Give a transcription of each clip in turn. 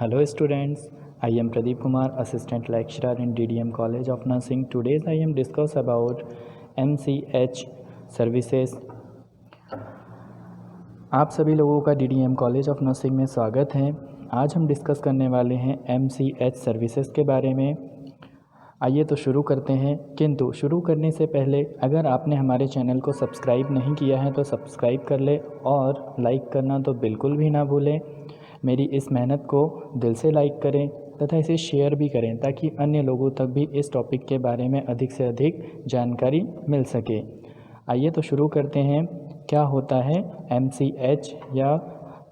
Hello students, I am Pradeep Kumar, Assistant Lecturer in DDM College of Nursing. Today I am discuss about MCH services. आप सभी लोगों का DDM college of nursing में स्वागत है। आज हम डिस्कस करने वाले हैं MCH सर्विसेज के बारे में। आइए तो शुरू करते हैं, किंतु शुरू करने से पहले अगर आपने हमारे चैनल को सब्सक्राइब नहीं किया है तो सब्सक्राइब कर ले और लाइक करना तो बिल्कुल भी ना भूलें। मेरी इस मेहनत को दिल से लाइक करें तथा इसे शेयर भी करें ताकि अन्य लोगों तक भी इस टॉपिक के बारे में अधिक से अधिक जानकारी मिल सके। आइए तो शुरू करते हैं। क्या होता है MCH या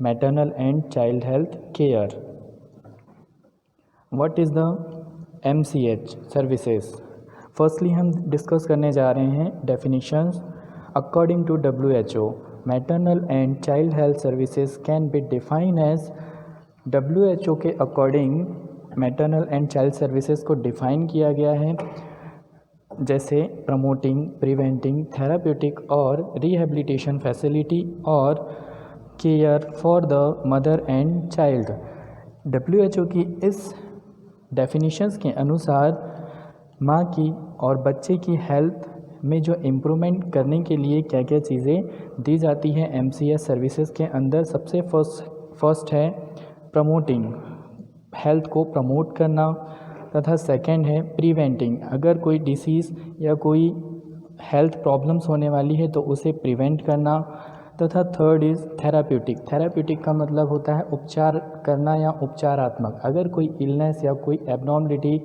maternal and child health care? What is the MCH services? Firstly हम डिस्कस करने जा रहे हैं definitions. According to WHO, maternal and child health services can be define as, WHO के according maternal and child services को define किया गया है जैसे प्रमोटिंग, प्रिवेंटिंग, थेराप्यूटिक और रिहेबिलिटेशन फैसिलिटी और care for the mother and child. WHO की इस डेफिनेशंस के अनुसार माँ की और बच्चे की हेल्थ में जो इम्प्रूवमेंट करने के लिए क्या क्या चीज़ें दी जाती हैं MCH सर्विसेज के अंदर, सबसे फर्स्ट है प्रमोटिंग, हेल्थ को प्रमोट करना, तथा सेकंड है प्रिवेंटिंग, अगर कोई डिसीज़ या कोई हेल्थ प्रॉब्लम्स होने वाली है तो उसे प्रिवेंट करना, तथा थर्ड इज़ थेराप्यूटिक। थेराप्यूटिक का मतलब होता है उपचार करना या उपचारात्मक। अगर कोई इलनेस या कोई एबनॉर्मलिटी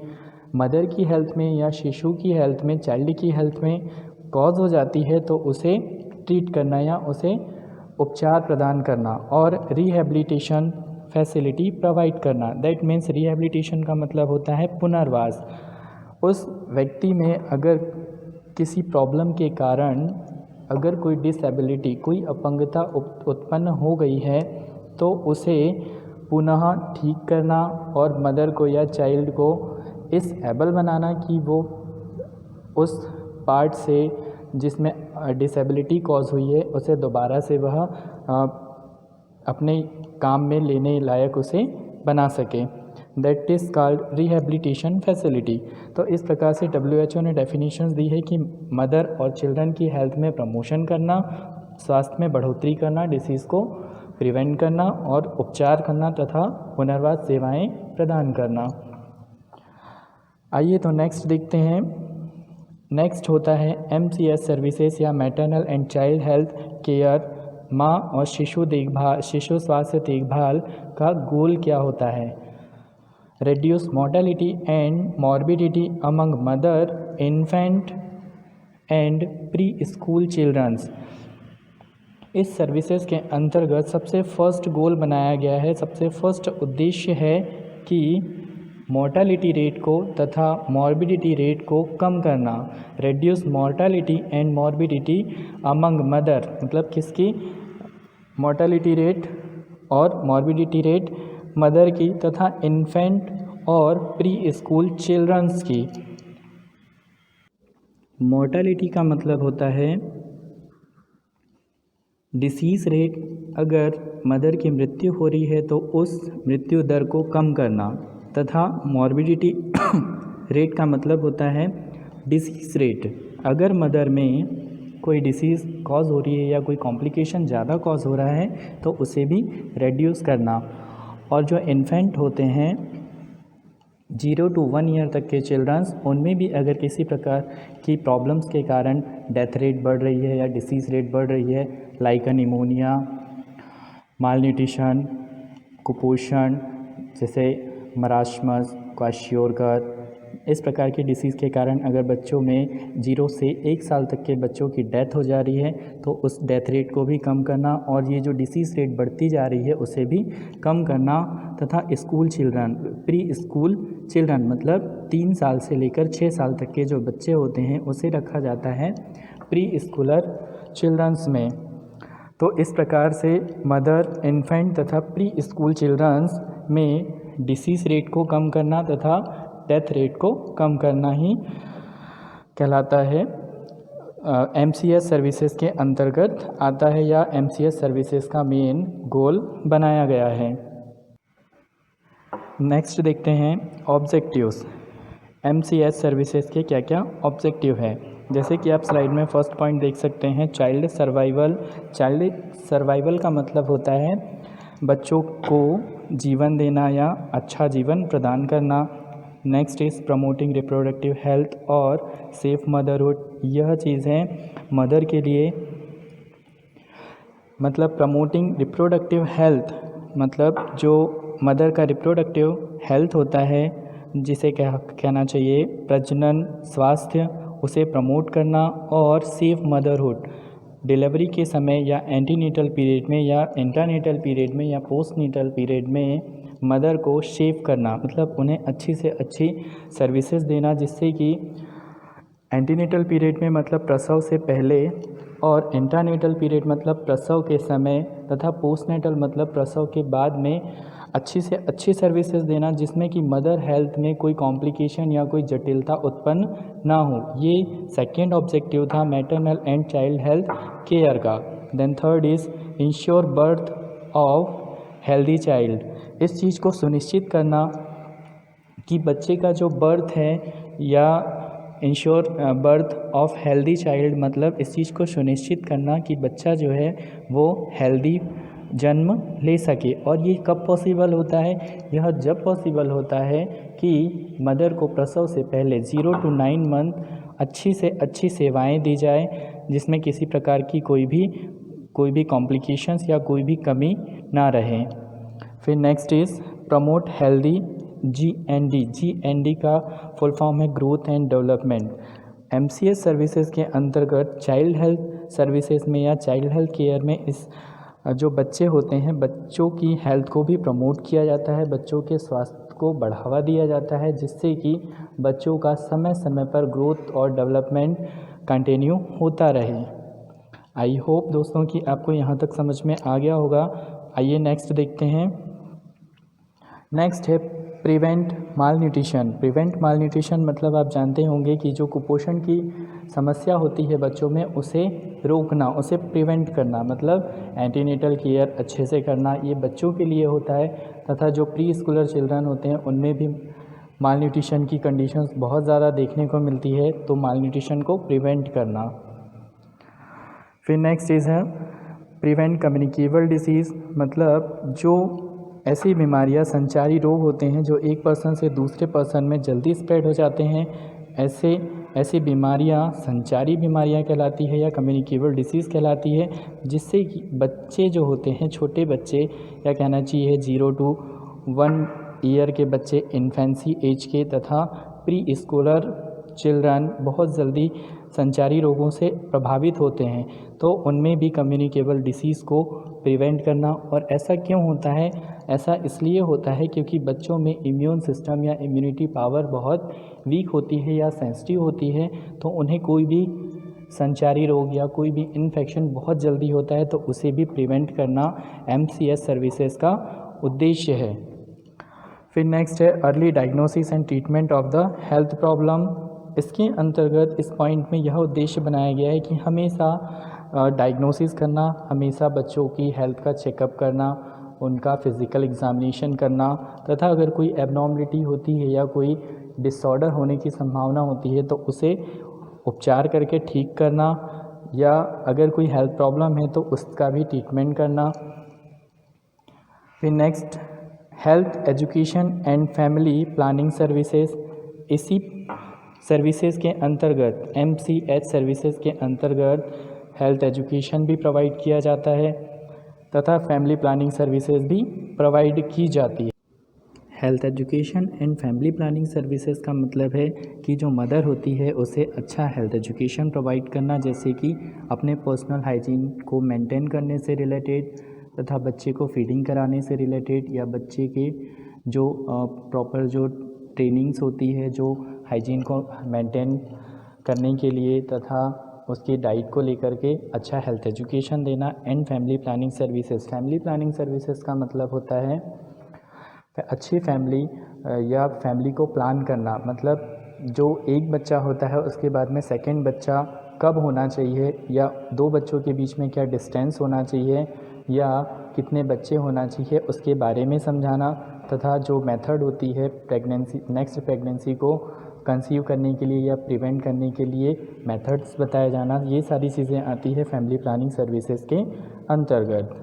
मदर की हेल्थ में या शिशु की हेल्थ में, चाइल्ड की हेल्थ में कॉज हो जाती है तो उसे ट्रीट करना या उसे उपचार प्रदान करना, और रिहेबिलिटेशन फैसिलिटी प्रोवाइड करना। दैट मीन्स रिहेबिलिटेशन का मतलब होता है पुनर्वास। उस व्यक्ति में अगर किसी प्रॉब्लम के कारण अगर कोई डिसेबिलिटी, कोई अपंगता उत्पन्न हो गई है तो उसे पुनः ठीक करना और मदर को या चाइल्ड को इस एबल बनाना कि वो उस पार्ट से जिसमें डिसेबिलिटी कॉज हुई है उसे दोबारा से वह अपने काम में लेने लायक उसे बना सके। That is called rehabilitation facility. तो इस प्रकार से WHO ने डेफिनेशंस दी है कि मदर और चिल्ड्रन की हेल्थ में प्रमोशन करना, स्वास्थ्य में बढ़ोतरी करना, डिसीज़ को प्रिवेंट करना और उपचार करना तथा पुनर्वास सेवाएं प्रदान करना। आइए तो नेक्स्ट देखते हैं। नेक्स्ट होता है MCH सर्विसेज या maternal and child health care. माँ और शिशु स्वास्थ्य देखभाल का गोल क्या होता है? reduce mortality and morbidity among mother, infant and pre-school children। इस सर्विसेज के अंतर्गत सबसे फर्स्ट गोल बनाया गया है, सबसे फर्स्ट उद्देश्य है कि मोर्टालिटी रेट को तथा मॉर्बिडिटी रेट को कम करना। Reduce mortality and morbidity among mother, मतलब किसकी? मोर्टालिटी रेट और मॉर्बिडिटी रेट मदर की तथा इन्फेंट और प्री स्कूल चिल्ड्रंस की। मोर्टालिटी का मतलब होता है डिसीज़ रेट, अगर मदर की मृत्यु हो रही है तो उस मृत्यु दर को कम करना, तथा मॉर्बिडिटी रेट का मतलब होता है डिसीज़ रेट, अगर मदर में कोई डिसीज़ कॉज हो रही है या कोई कॉम्प्लिकेशन ज़्यादा कॉज हो रहा है तो उसे भी रेड्यूस करना। और जो इन्फेंट होते हैं 0 to 1 ईयर तक के चिल्ड्रंस, उनमें भी अगर किसी प्रकार की प्रॉब्लम्स के कारण डेथ रेट बढ़ रही है या डिसीज़ रेट बढ़ रही है, लाइक निमोनिया, मालन्यूट्रिशन, कुपोषण जैसे मरास्मस, क्वाशियोरकर, इस प्रकार की डिसीज़ के कारण अगर बच्चों में 0 से 1 साल तक के बच्चों की डेथ हो जा रही है तो उस डेथ रेट को भी कम करना, और ये जो डिसीज़ रेट बढ़ती जा रही है उसे भी कम करना, तथा school children, pre school children मतलब 3 साल से लेकर 6 साल तक के जो बच्चे होते हैं उसे रखा जाता है प्री स्कूलर चिल्ड्रंस में। तो इस प्रकार से मदर, इन्फेंट तथा प्री स्कूल चिल्ड्रंस में डिसीज़ रेट को कम करना तथा डेथ रेट को कम करना ही कहलाता है, MCH सर्विसेज के अंतर्गत आता है या MCH सर्विसेज का मेन गोल बनाया गया है। नेक्स्ट देखते हैं ऑब्जेक्टिव्स। MCH सर्विसेज के क्या क्या ऑब्जेक्टिव है। जैसे कि आप स्लाइड में फर्स्ट पॉइंट देख सकते हैं, चाइल्ड सर्वाइवल। चाइल्ड सर्वाइवल का मतलब होता है बच्चों को जीवन देना या अच्छा जीवन प्रदान करना। Next is promoting reproductive health और सेफ मदरहुड। यह चीज़ है मदर के लिए, मतलब प्रमोटिंग रिप्रोडक्टिव हेल्थ मतलब जो मदर का रिप्रोडक्टिव हेल्थ होता है, जिसे कहना चाहिए प्रजनन स्वास्थ्य, उसे प्रमोट करना। और सेफ मदरहुड, डिलीवरी के समय या एंटीनेटल पीरियड में या इंटरनेटल पीरियड में या पोस्टनेटल पीरियड में मदर को सेव करना, मतलब उन्हें अच्छी से अच्छी सर्विसेज देना, जिससे कि एंटीनेटल पीरियड में मतलब प्रसव से पहले, और इंटरनेटल पीरियड मतलब प्रसव के समय, तथा पोस्टनेटल मतलब प्रसव के बाद में अच्छी से अच्छी सर्विसेज देना, जिसमें कि मदर हेल्थ में कोई कॉम्प्लिकेशन या कोई जटिलता उत्पन्न ना हो। ये सेकेंड ऑब्जेक्टिव था maternal and child health care का। Then third is ensure birth of healthy child. इस चीज़ को सुनिश्चित करना कि बच्चे का जो बर्थ है, या ensure birth of healthy child मतलब इस चीज़ को सुनिश्चित करना कि बच्चा जो है वो हेल्दी जन्म ले सके। और ये कब पॉसिबल होता है? यह जब पॉसिबल होता है कि मदर को प्रसव से पहले 0 to 9 मंथ अच्छी से अच्छी सेवाएं दी जाए, जिसमें किसी प्रकार की कोई भी कॉम्प्लिकेशंस या कोई भी कमी ना रहे। फिर next is promote healthy GND का फुल फॉर्म है growth and development. MCH services के अंतर्गत चाइल्ड हेल्थ सर्विसेज में या चाइल्ड हेल्थ केयर में इस जो बच्चे होते हैं, बच्चों की हेल्थ को भी प्रमोट किया जाता है, बच्चों के स्वास्थ्य को बढ़ावा दिया जाता है, जिससे कि बच्चों का समय समय पर ग्रोथ और डेवलपमेंट कंटिन्यू होता रहे। आई होप दोस्तों कि आपको यहाँ तक समझ में आ गया होगा। आइए नेक्स्ट देखते हैं। नेक्स्ट है प्रिवेंट माल न्यूट्रिशन। प्रिवेंट माल न्यूट्रिशन मतलब आप जानते होंगे कि जो कुपोषण की समस्या होती है बच्चों में, उसे रोकना, उसे प्रिवेंट करना, मतलब एंटीनेटल केयर अच्छे से करना, ये बच्चों के लिए होता है। तथा जो प्री स्कूलर चिल्ड्रन होते हैं उनमें भी माल न्यूट्रिशन की कंडीशंस बहुत ज़्यादा देखने को मिलती है, तो माल न्यूट्रिशन को प्रिवेंट करना। फिर नेक्स्ट चीज़ है प्रिवेंट कम्युनिकेबल डिसीज़, मतलब जो ऐसी बीमारियां, संचारी रोग होते हैं जो एक पर्सन से दूसरे पर्सन में जल्दी स्प्रेड हो जाते हैं, ऐसी बीमारियां संचारी बीमारियां कहलाती है या कम्युनिकेबल डिसीज़ कहलाती है, जिससे कि बच्चे जो होते हैं, छोटे बच्चे, या कहना चाहिए 0 to 1 ईयर के बच्चे, इन्फेंसी एज के, तथा प्री स्कूलर चिल्ड्रन बहुत जल्दी संचारी रोगों से प्रभावित होते हैं, तो उनमें भी कम्युनिकेबल डिसीज़ को प्रिवेंट करना। और ऐसा क्यों होता है? ऐसा इसलिए होता है क्योंकि बच्चों में इम्यून सिस्टम या इम्यूनिटी पावर बहुत वीक होती है या सेंसिटिव होती है, तो उन्हें कोई भी संचारी रोग या कोई भी इन्फेक्शन बहुत जल्दी होता है, तो उसे भी प्रिवेंट करना MCH सर्विसेज का उद्देश्य है। फिर नेक्स्ट है early diagnosis and treatment of the health problem. इसके अंतर्गत इस पॉइंट में यह उद्देश्य बनाया गया है कि हमेशा डायग्नोसिस करना, हमेशा बच्चों की हेल्थ का चेकअप करना, उनका फिज़िकल एग्जामिनेशन करना, तथा अगर कोई एबनॉर्मलिटी होती है या कोई डिसऑर्डर होने की संभावना होती है तो उसे उपचार करके ठीक करना, या अगर कोई हेल्थ प्रॉब्लम है तो उसका भी ट्रीटमेंट करना। फिर next health education and family planning services. इसी सर्विसेज के अंतर्गत MCH सर्विसेज के अंतर्गत हेल्थ एजुकेशन भी प्रोवाइड किया जाता है तथा फैमिली प्लानिंग सर्विसेज भी प्रोवाइड की जाती है। Health education and family planning services का मतलब है कि जो मदर होती है उसे अच्छा हेल्थ एजुकेशन प्रोवाइड करना, जैसे कि अपने पर्सनल हाइजीन को मेंटेन करने से रिलेटेड, तथा बच्चे को फीडिंग कराने से रिलेटेड, या बच्चे के जो प्रॉपर जो ट्रेनिंग्स होती है जो हाइजीन को मेंटेन करने के लिए, तथा उसकी डाइट को लेकर के अच्छा हेल्थ एजुकेशन देना। And family planning services. Family planning services का मतलब होता है अच्छी फैमिली या फैमिली को प्लान करना, मतलब जो एक बच्चा होता है उसके बाद में सेकंड बच्चा कब होना चाहिए, या 2 बच्चों के बीच में क्या डिस्टेंस होना चाहिए, या कितने बच्चे होना चाहिए, उसके बारे में समझाना। तथा जो मेथड होती है प्रेगनेंसी नेक्स्ट प्रेगनेंसी को कंसीव करने के लिए या प्रिवेंट करने के लिए मेथड्स बताया जाना, ये सारी चीज़ें आती है फैमिली प्लानिंग सर्विसेज के अंतर्गत।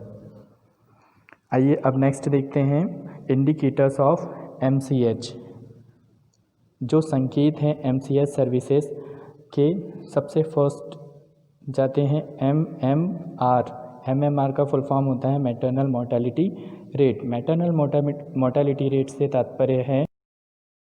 आइए अब नेक्स्ट देखते हैं इंडिकेटर्स ऑफ MCH। जो संकेत हैं MCH सर्विसेज के सबसे फर्स्ट जाते हैं MMR। MMR का फुल फॉर्म होता है maternal mortality rate. Maternal mortality rate से तात्पर्य है